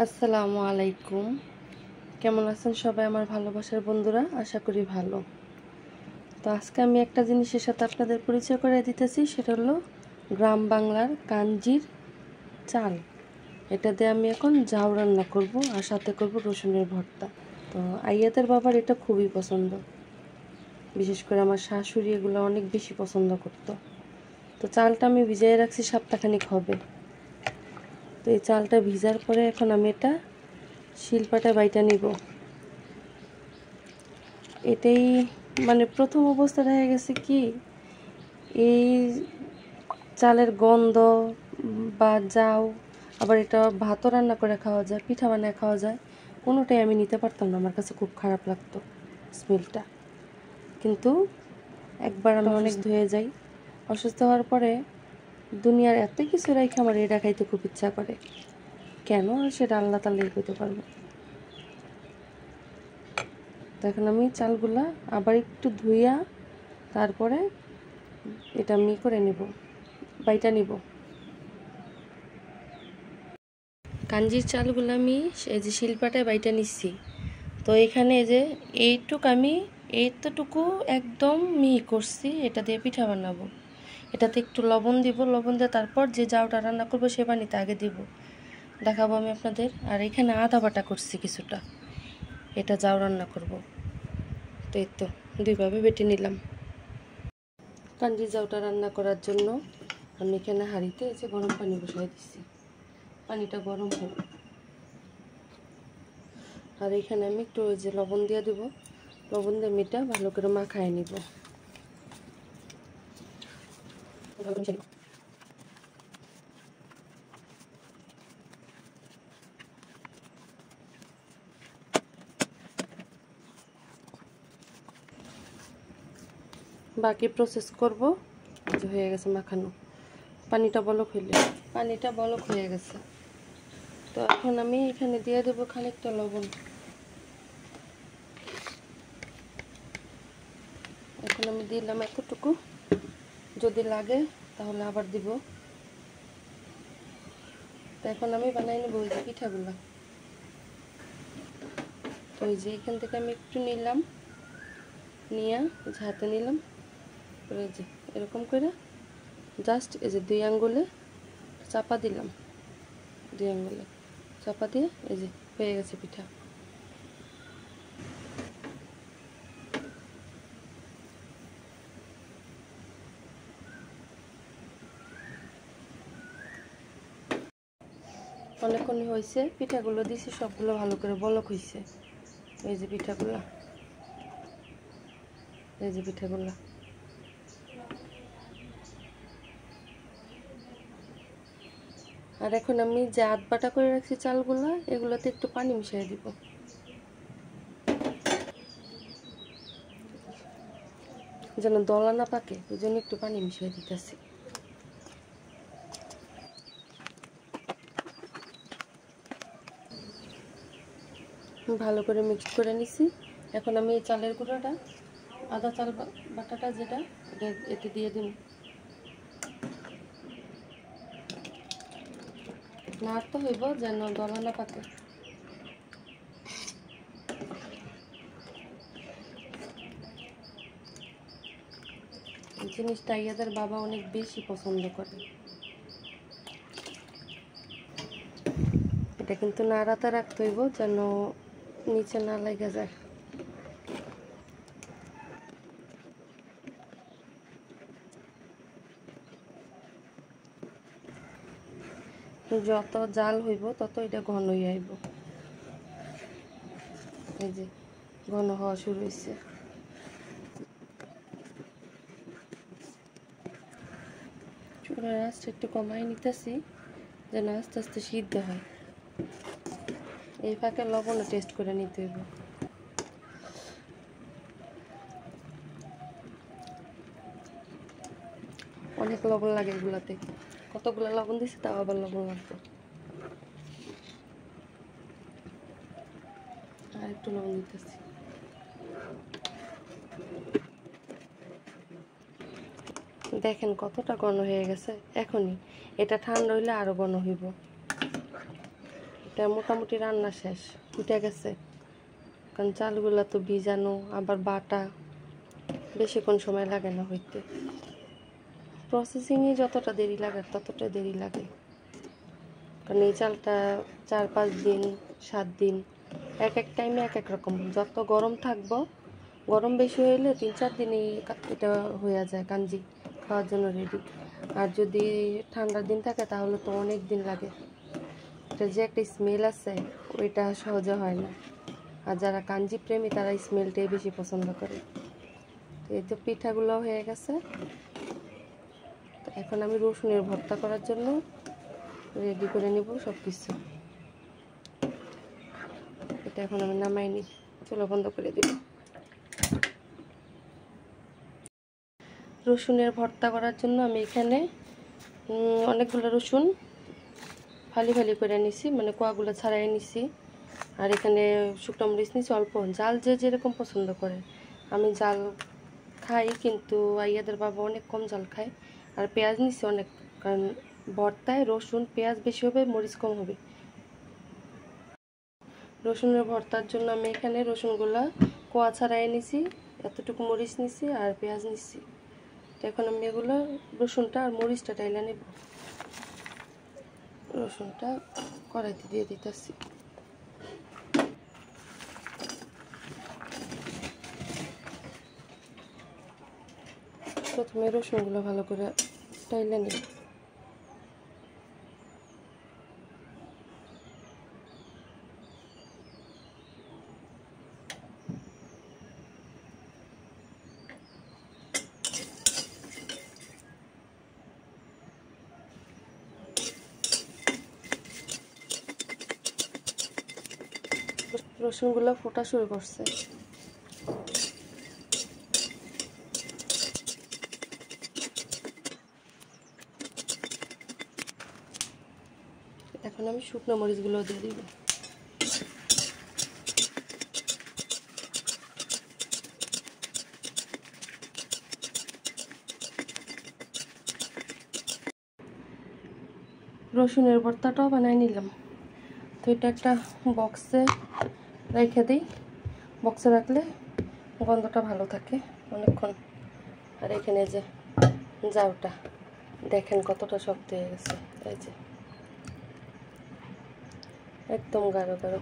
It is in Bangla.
আসসালামু আলাইকুম। কেমন আছেন সবাই আমার ভালোবাসার বন্ধুরা? আশা করি ভালো। তো আজকে আমি একটা জিনিসের সাথে আপনাদের পরিচয় করে দিতেছি, সেটা হলো গ্রাম বাংলার কাঞ্জির চাল। এটা দিয়ে আমি এখন জাউ রান্না করব আর সাথে করব রসুনের ভর্তা। তো আইয়াদের বাবার এটা খুবই পছন্দ, বিশেষ করে আমার শাশুড়ি এগুলো অনেক বেশি পছন্দ করতো। তো চালটা আমি ভিজিয়ে রাখছি সপ্তাহখানিক হবে। তো এই চালটা ভিজার পরে এখন আমি এটা শিলপাটায় বাইটা নিব। এটাই মানে প্রথম অবস্থা দেখা গেছে কি, এই চালের গন্ধ বা যাও, আবার এটা ভাতও রান্না করে খাওয়া যায়, পিঠা বানায় খাওয়া যায়, কোনোটাই আমি নিতে পারতাম না। আমার কাছে খুব খারাপ লাগতো স্মেলটা। কিন্তু একবার আমি অনেক ধুয়ে যাই, অসুস্থ হওয়ার পরে দুনিয়ার এত কিছু রাইখে আমার এটা খাইতে খুব ইচ্ছা করে। কেন সেটা আল্লাহ তাআলাই কইতে পারবো। তো এখন আমি চালগুলা আবার একটু ধুইয়া তারপরে এটা আমি করে নেব, বাইটা নিব। কাঞ্জির চালগুলো আমি এই যে শিলপাটায় বাইটা নিচ্ছি। তো এখানে যে এইটুকু একদম মিহি করছি, এটা দিয়ে পিঠা বানাবো। এটাতে একটু লবণ দিব, লবণ দিয়ে তারপর যে জাউটা রান্না করবো সে পানিতে আগে দিব, দেখাবো আমি আপনাদের। আর এখানে আদা বাটা করছি কিছুটা, এটা জাউ রান্না করব। তো এই তো দুইভাবে বেটে নিলাম। কাঞ্জি জাউটা রান্না করার জন্য আমি এখানে হাঁড়িতে এই যে গরম পানি বসাই দিচ্ছি, পানিটা গরম হোক। আর এখানে আমি একটু ওই যে লবণ দিয়ে দেবো, লবণ দিয়ে মিটা ভালো করে মাখায় নিব। বাকি প্রসেস করব। যে হয়ে গেছে মাখানো, পানিটা বলক হয়ে গেছে। তো এখন আমি এখানে দিয়ে দেবো খানিকটা লবণ। এখন আমি দিলাম এতটুকু, যদি লাগে তাহলে আবার দিব। তো এখন আমি বানাই নেব ওই যে পিঠাগুলো। তো ওই যে এখান থেকে আমি একটু নিলাম, নিয়ে হাতে নিলাম, এই যে এরকম করে জাস্ট এই যে দুই আঙ্গুলে চাপা দিলাম, দুই আঙ্গুলে চাপা দিয়ে এই যে হয়ে গেছে পিঠা। অনেকক্ষণ হয়েছে, পিঠাগুলো দিছি সবগুলো ভালো করে বলক হয়েছে। এই যে পিঠাগুলো, এই যে পিঠাগুলো। আর এখন আমি যে আধ বাটা করে রাখছি চালগুলো, এগুলোতে একটু পানি মিশিয়ে দিব। যেন দলা না পাকে ওই জন্য একটু পানি মিশিয়ে দিতেছি। ভালো করে মিক্স করে নিছি। এখন আমি এই চালের গুঁড়োটা, আদা চাল বাটাটা যেটা, এটা এতে দিয়ে দিন। নাড়তে হইব যেন দলা না পাকে। এই জিনিসটা ইয়াদের বাবা অনেক বেশি পছন্দ করে। এটা কিন্তু নাড়াতে রাখতে হইব যেন নিচে না লেগে যায়। যত জাল হইব তত এটা ঘন হয়ে আইব। এই যে ঘন হওয়া শুরু হয়েছে। চুলার আঁচটা একটু কমাই নিতেছি যেন আস্তে আস্তে সিদ্ধ হয়। এই ফাঁকে লবণও টেস্ট করে নিতে হইব। অনেক লবণ লাগে এগুলাতে, কতগুলো লবণ দিছি তাও আবার লবণ লাগবে। আর একটু লবণ দিতেছি। দেখেন কতটা ঘন হয়ে গেছে। এখনই এটা ঠান্ডা হইলে আরো ঘন হইব। এটা মোটামুটি রান্না শেষ, উঠে গেছে। কারণ চালগুলো তো ভিজানো আবার বাটা, বেশিক্ষণ সময় লাগে না হইতে। প্রসেসিংয়ে যতটা দেরি লাগে ততটা দেরি লাগে, কারণ এই চালটা 4-5 দিন 7 দিন এক এক টাইমে এক এক রকম। যত গরম থাকবো, গরম বেশি হইলে 3-4 দিনেই এটা হয়ে যায় কাঞ্জি খাওয়ার জন্য রেডি। আর যদি ঠান্ডার দিন থাকে তাহলে তো অনেক দিন লাগে। এটা যে একটা স্মেল আছে ওইটা সহজে হয় না। আর যারা কাঞ্জি প্রেমী তারা স্মেলটাই বেশি পছন্দ করে। এই তো পিঠাগুলো হয়ে গেছে। এখন আমি রসুনের ভর্তা করার জন্য রেডি করে নিব সব কিছু। এটা এখন আমি নামাই নিই, চুলা বন্ধ করে দিব। রসুনের ভর্তা করার জন্য আমি এখানে অনেকগুলো রসুন ফালি ফালি করে নিছি, মানে কোয়াগুলো ছাড়াই নিছি। আর এখানে শুকনো মরিচ নিছি অল্প, জাল যে যেরকম পছন্দ করে। আমি জাল খাই, কিন্তু আইয়াদের বাবা অনেক কম জাল খায়। আর পেঁয়াজ নিছি অনেক, কারণ ভর্তায় রসুন পেঁয়াজ বেশি হবে, মরিচ কম হবে। রসুনের ভর্তার জন্য আমি এখানে রসুনগুলা কোয়া ছাড়াই নিছি, এতটুকু মরিচ নিছি আর পেঁয়াজ নিছি। এখন আমি এগুলো রসুনটা আর মরিচটা টাইলা নেব। রসুনটা কড়াইতে দিয়ে দিতেছি। প্রথমে রসুনগুলো ভালো করে টাইলা নেব। রসুনগুলো ফোটা শুরু করছে। এখন আমি শুকনো মরিচগুলো দিয়ে দিব। রসুনের ভর্তাটাও বানাই নিলাম। তো এটা একটা বক্সে রেখে দিই, বক্সে রাখলে গন্ধটা ভালো থাকে অনেকক্ষণ। আর এখানে যে জাউটা দেখেন কতটা শক্ত হয়ে গেছে, এই যে একদম গাঢ় গাঢ়।